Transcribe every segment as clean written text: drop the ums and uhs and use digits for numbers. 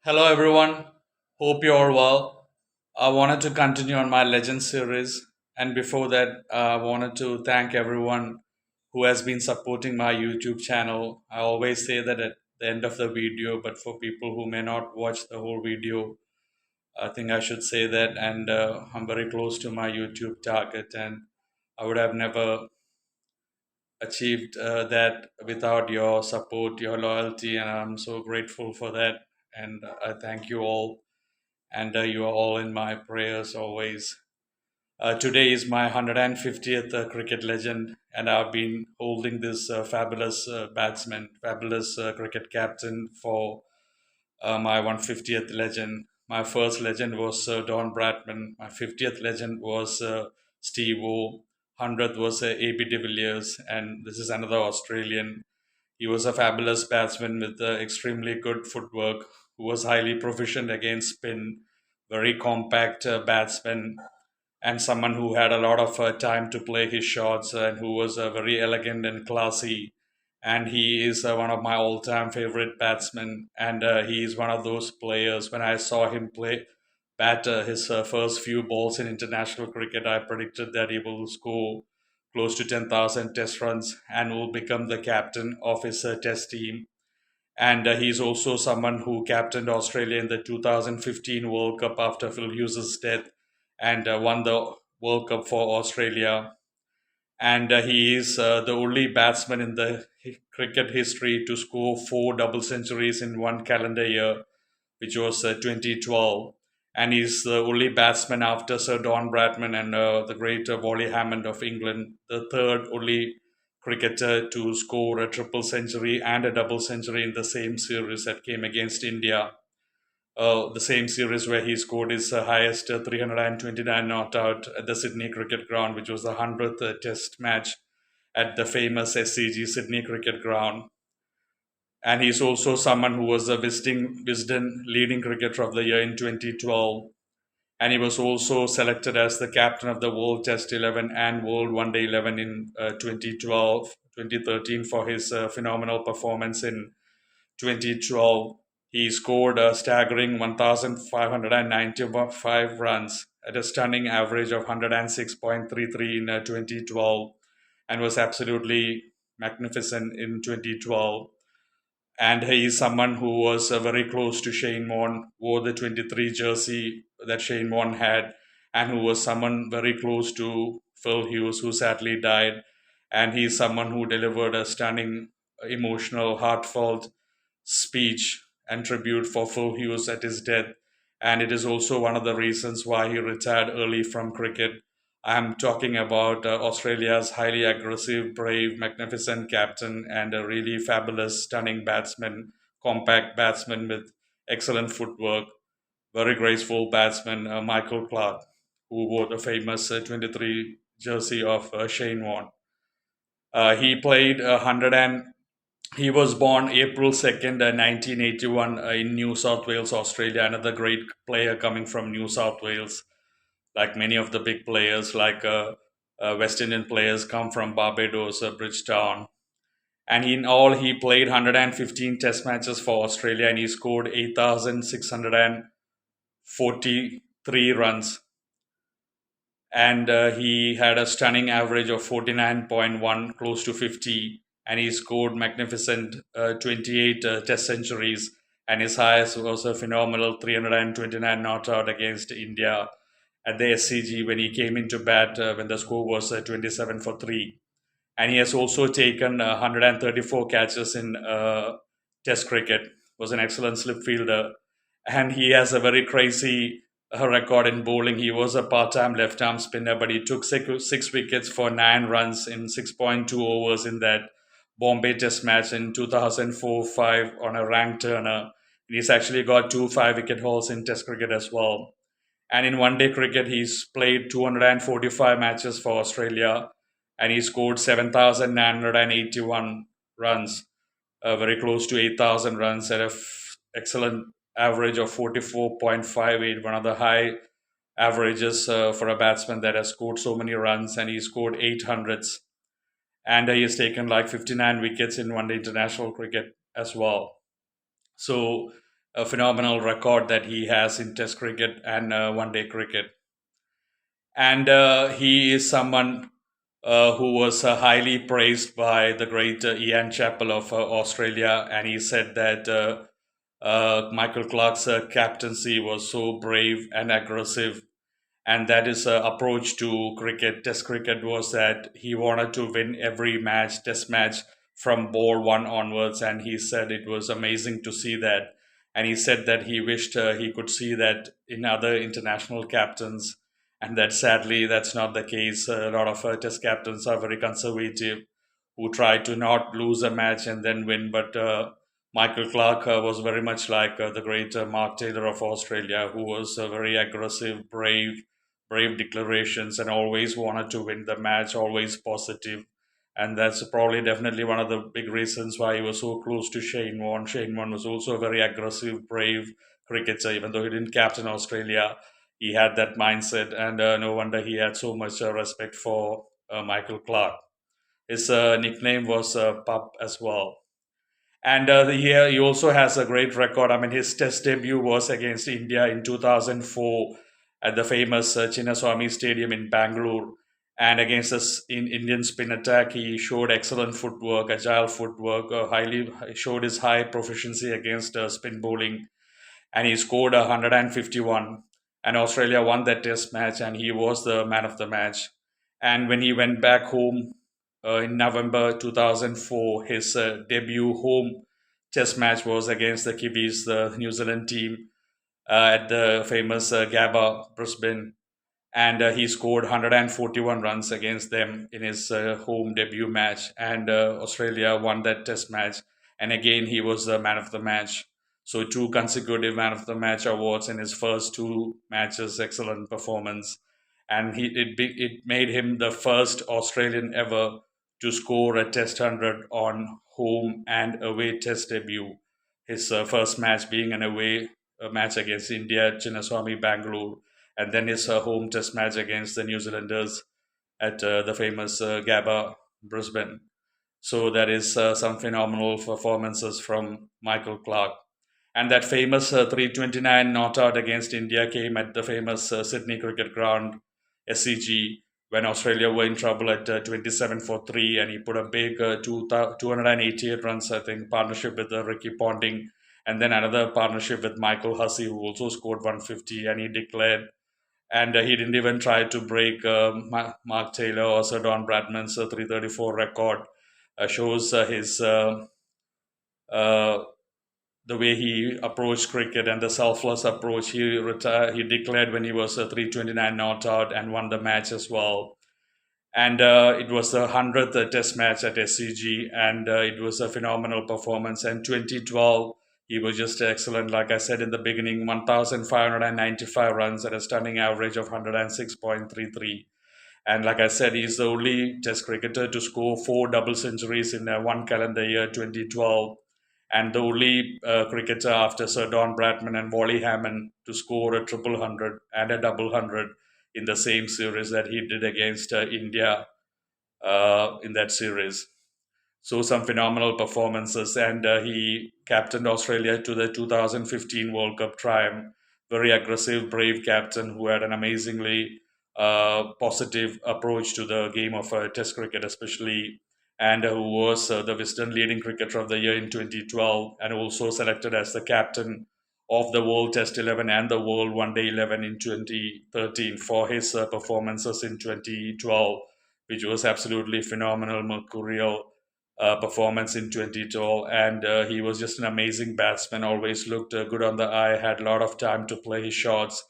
Hello, everyone. Hope you're all well. I wanted to continue on my Legend series. And before that, I wanted to thank everyone who has been supporting my YouTube channel. I always say that at the end of the video, but for people who may not watch the whole video, I think I should say that. And I'm very close to my YouTube target, and I would have never achieved that without your support, your loyalty, and I'm so grateful for that. And I thank you all, and you are all in my prayers always. Today is my 150th cricket legend, and I've been holding this fabulous batsman, fabulous cricket captain for my 150th legend. My first legend was Don Bradman. My 50th legend was Steve O. 100th was A.B. de Villiers, and this is another Australian. He was a fabulous batsman with extremely good footwork, who was highly proficient against spin, very compact batsman, and someone who had a lot of time to play his shots and who was very elegant and classy. And he is one of my all time favorite batsmen. And he is one of those players. When I saw him bat his first few balls in international cricket, I predicted that he will score close to 10,000 test runs and will become the captain of his test team. And he's also someone who captained Australia in the 2015 World Cup after Phil Hughes' death and won the World Cup for Australia. And he is the only batsman in the cricket history to score four double centuries in one calendar year, which was 2012. And he's the only batsman after Sir Don Bradman and the great Wally Hammond of England, the third only cricketer to score a triple century and a double century in the same series that came against India. The same series where he scored his highest 329 not out at the Sydney Cricket Ground, which was the 100th Test match at the famous SCG Sydney Cricket Ground. And he's also someone who was a visiting Wisden leading cricketer of the year in 2012. And he was also selected as the captain of the World Test 11 and World One Day 11 in 2012, 2013 for his phenomenal performance in 2012. He scored a staggering 1,595 runs at a stunning average of 106.33 in 2012 and was absolutely magnificent in 2012. And he is someone who was very close to Shane Warne, wore the 23 jersey that Shane Warne had, and who was someone very close to Phil Hughes, who sadly died. And he's someone who delivered a stunning, emotional, heartfelt speech and tribute for Phil Hughes at his death. And it is also one of the reasons why he retired early from cricket. I'm talking about Australia's highly aggressive, brave, magnificent captain and a really fabulous, stunning batsman, compact batsman with excellent footwork, very graceful batsman, Michael Clarke, who wore the famous 23 jersey of Shane Warne. He played 100 and he was born April 2nd, 1981, in New South Wales, Australia. Another great player coming from New South Wales. Like many of the big players, like West Indian players, come from Barbados, Bridgetown. And in all, he played 115 Test matches for Australia, and he scored 8,643 runs. And he had a stunning average of 49.1, close to 50, and he scored magnificent 28 test centuries, and his highest was a phenomenal 329 not out against India at the SCG when he came into bat when the score was 27 for 3. And he has also taken 134 catches in test cricket, was an excellent slip fielder, and he has a very crazy record in bowling. He was a part-time left-arm spinner, but he took six wickets for 9 runs in 6.2 overs in that Bombay Test match in 2004-5 on a ranked turner. And he's actually got two 5-wicket hauls in Test cricket as well. And in one-day cricket, he's played 245 matches for Australia, and he scored 7,981 runs, very close to 8,000 runs at an excellent average of 44.58, one of the high averages for a batsman that has scored so many runs, and he scored 800s. And he has taken like 59 wickets in one day international cricket as well. So a phenomenal record that he has in Test cricket and one day cricket. And he is someone who was highly praised by the great Ian Chappell of Australia, and he said that Michael Clarke's captaincy was so brave and aggressive, and that his approach to cricket, Test cricket, was that he wanted to win every match, Test match, from ball one onwards, and he said it was amazing to see that, and he said that he wished he could see that in other international captains, and that sadly that's not the case. A lot of Test captains are very conservative, who try to not lose a match and then win, but Michael Clarke was very much like the great Mark Taylor of Australia, who was very aggressive, brave declarations, and always wanted to win the match, always positive. And that's probably definitely one of the big reasons why he was so close to Shane Warne. Shane Warne was also a very aggressive, brave cricketer, even though he didn't captain Australia. He had that mindset, and no wonder he had so much respect for Michael Clarke. His nickname was Pup as well. And he also has a great record. I mean, his test debut was against India in 2004 at the famous Chinnaswamy Stadium in Bangalore. And against us in Indian spin attack, he showed excellent footwork, agile footwork, highly showed his high proficiency against spin bowling, and he scored 151. And Australia won that test match, and he was the man of the match. And when he went back home in November 2004, his debut home test match was against the Kiwis, the New Zealand team, at the famous Gabba, Brisbane, and he scored 141 runs against them in his home debut match. And Australia won that test match, and again he was the man of the match. So two consecutive man of the match awards in his first two matches. Excellent performance, and it made him the first Australian ever to score a Test 100 on home and away Test debut. His first match being an away match against India at Chinnaswamy, Bangalore, and then his home Test match against the New Zealanders at the famous Gabba, Brisbane. So that is some phenomenal performances from Michael Clarke. And that famous 329 not out against India came at the famous Sydney Cricket Ground, SCG, when Australia were in trouble at 27 for 3, and he put a big 288 runs, I think, partnership with Ricky Ponting, and then another partnership with Michael Hussey, who also scored 150, and he declared. And he didn't even try to break Mark Taylor or Sir Don Bradman's 334 record. Shows his uh, the way he approached cricket and the selfless approach. He declared when he was a 329 not out and won the match as well. And it was the 100th test match at SCG, and it was a phenomenal performance. And 2012, he was just excellent. Like I said in the beginning, 1,595 runs at a stunning average of 106.33. And like I said, he's the only Test cricketer to score four double centuries in one calendar year, 2012, and the only cricketer after Sir Don Bradman and Wally Hammond to score a triple hundred and a double hundred in the same series that he did against India in that series. So some phenomenal performances, and he captained Australia to the 2015 World Cup triumph. Very aggressive, brave captain who had an amazingly positive approach to the game of Test cricket, especially, and who was the Wisden leading cricketer of the year in 2012, and also selected as the captain of the World Test 11 and the World One Day 11 in 2013 for his performances in 2012, which was absolutely phenomenal, mercurial performance in 2012. And he was just an amazing batsman, always looked good on the eye, had a lot of time to play his shots,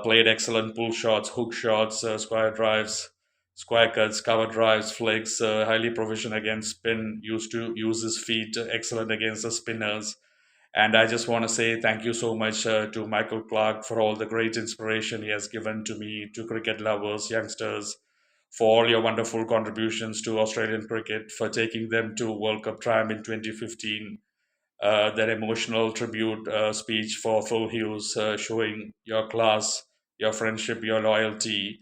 played excellent pull shots, hook shots, square drives, square cuts, cover drives, flicks, highly proficient against spin, used to use his feet, excellent against the spinners. And I just want to say thank you so much to Michael Clarke for all the great inspiration he has given to me, to cricket lovers, youngsters, for all your wonderful contributions to Australian cricket, for taking them to World Cup triumph in 2015. That emotional tribute speech for Phil Hughes, showing your class, your friendship, your loyalty,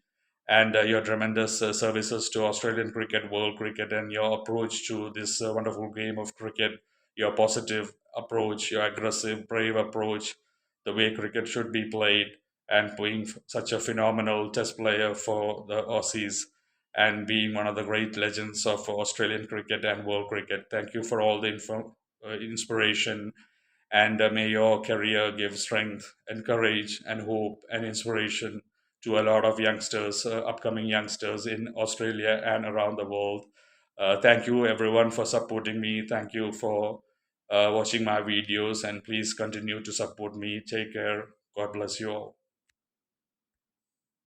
and your tremendous services to Australian cricket, world cricket, and your approach to this wonderful game of cricket. your positive approach, your aggressive, brave approach, the way cricket should be played, and being such a phenomenal test player for the Aussies and being one of the great legends of Australian cricket and world cricket. Thank you for all the inspiration, and may your career give strength and courage and hope and inspiration to a lot of youngsters, upcoming youngsters in Australia and around the world. Thank you, everyone, for supporting me. Thank you for watching my videos, and please continue to support me. Take care. God bless you all.